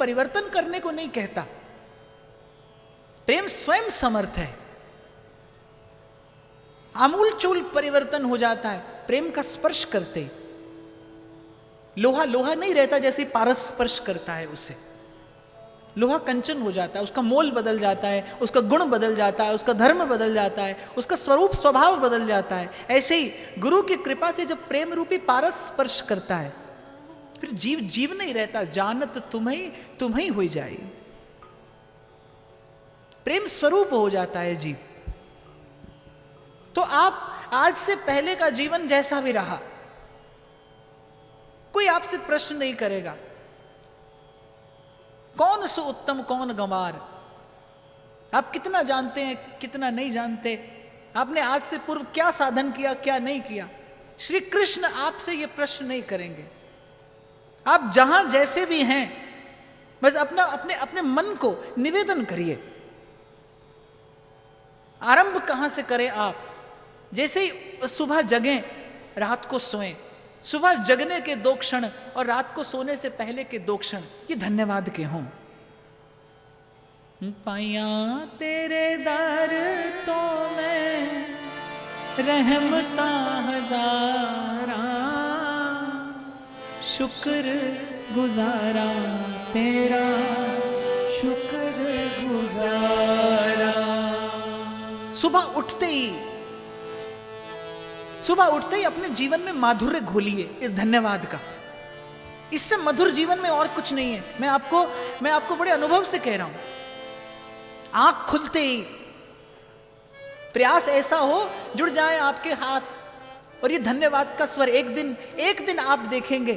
परिवर्तन करने को नहीं कहता। प्रेम स्वयं समर्थ है, आमूल चूल परिवर्तन हो जाता है प्रेम का स्पर्श करते। लोहा लोहा नहीं रहता जैसे पारस स्पर्श करता है उसे, लोहा कंचन हो जाता है, उसका मोल बदल जाता है, उसका गुण बदल जाता है, उसका धर्म बदल जाता है, उसका स्वरूप स्वभाव बदल जाता है। ऐसे ही गुरु की कृपा से जब प्रेम रूपी पारस स्पर्श करता है, फिर जीव जीव नहीं रहता, जानत तुम्हें हो जाए, प्रेम स्वरूप हो जाता है जीव। तो आप आज से पहले का जीवन जैसा भी रहा, कोई आपसे प्रश्न नहीं करेगा कौन सो उत्तम कौन गंवार, आप कितना जानते हैं कितना नहीं जानते, आपने आज से पूर्व क्या साधन किया क्या नहीं किया। श्री कृष्ण आपसे यह प्रश्न नहीं करेंगे। आप जहां जैसे भी हैं, बस अपने अपने मन को निवेदन करिए। आरंभ कहां से करें आप? जैसे ही सुबह जगें, रात को सोएं, सुबह जगने के 2 क्षण और रात को सोने से पहले के 2 क्षण ये धन्यवाद के हों। पाया तेरे दर तो मैं रहमता हजारा, शुक्र गुजारा तेरा शुक्र गुजारा। सुबह उठते ही अपने जीवन में माधुर्य घोलिए इस धन्यवाद का। इससे मधुर जीवन में और कुछ नहीं है। मैं आपको बड़े अनुभव से कह रहा हूं। आंख खुलते ही प्रयास ऐसा हो जुड़ जाए आपके हाथ और ये धन्यवाद का स्वर। एक दिन आप देखेंगे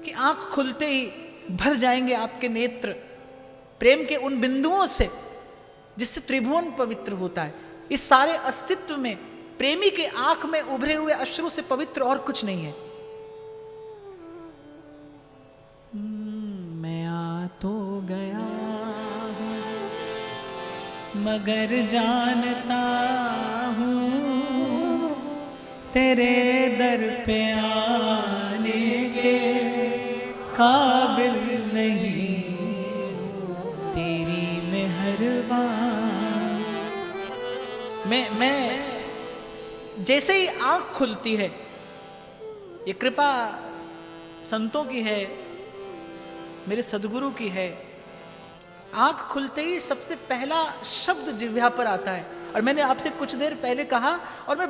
कि आंख खुलते ही भर जाएंगे आपके नेत्र प्रेम के उन बिंदुओं से जिससे त्रिभुवन पवित्र होता है। इस सारे अस्तित्व में प्रेमी के आंख में उभरे हुए अश्रु से पवित्र और कुछ नहीं है। मैं आ तो गया हूं मगर जानता हूं तेरे दर पे आने के काबिल नहीं, तेरी मेहरबान। मैं जैसे ही आंख खुलती है, ये कृपा संतों की है, मेरे सदगुरु की है। आंख खुलते ही सबसे पहला शब्द जिह्वा पर आता है। और मैंने आपसे कुछ देर पहले कहा, और मैं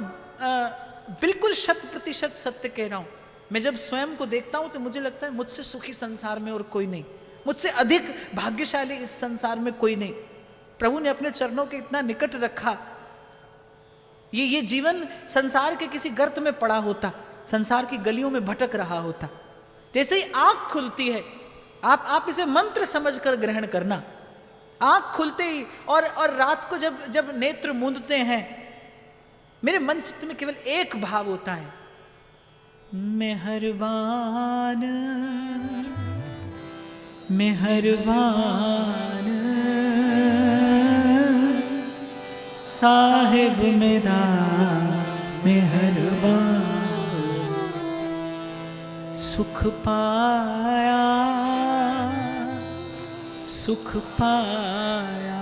बिल्कुल 100% सत्य कह रहा हूं, मैं जब स्वयं को देखता हूं तो मुझे लगता है मुझसे सुखी संसार में और कोई नहीं, मुझसे अधिक भाग्यशाली इस संसार में कोई नहीं। प्रभु ने अपने चरणों के इतना निकट रखा। ये जीवन संसार के किसी गर्त में पड़ा होता, संसार की गलियों में भटक रहा होता। जैसे ही आंख खुलती है, आप इसे मंत्र समझकर ग्रहण करना। आंख खुलते ही और रात को जब नेत्र मूंदते हैं, मेरे मन चित्त में केवल एक भाव होता है, मेहरबान मेहरबान साहिब मेरा मेहरबान। सुख पाया सुख पाया,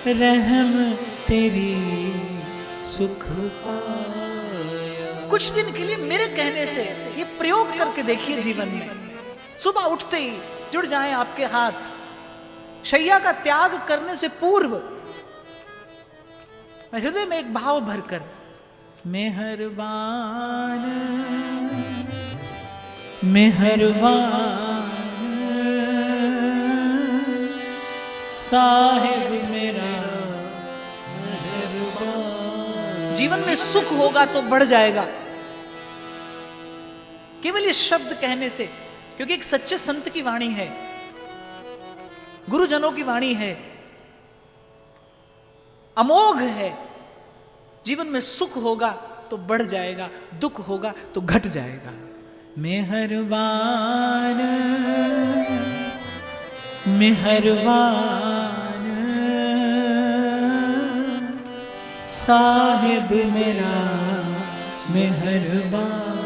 रहम तेरी सुख पाया। कुछ दिन के लिए मेरे कहने से ये प्रयोग करके देखिए जीवन में। सुबह उठते ही जुड़ जाएं आपके हाथ। शैया का त्याग करने से पूर्व हृदय में एक भाव भरकर, मेहरबान मेहरबान साहिब मेरा मेहरबान। जीवन में सुख होगा तो बढ़ जाएगा केवल इस शब्द कहने से, क्योंकि एक सच्चे संत की वाणी है, गुरुजनों की वाणी है, अमोघ है। जीवन में सुख होगा तो बढ़ जाएगा, दुख होगा तो घट जाएगा। मेहरबान मेहरबान साहिब मेरा मेहरबान।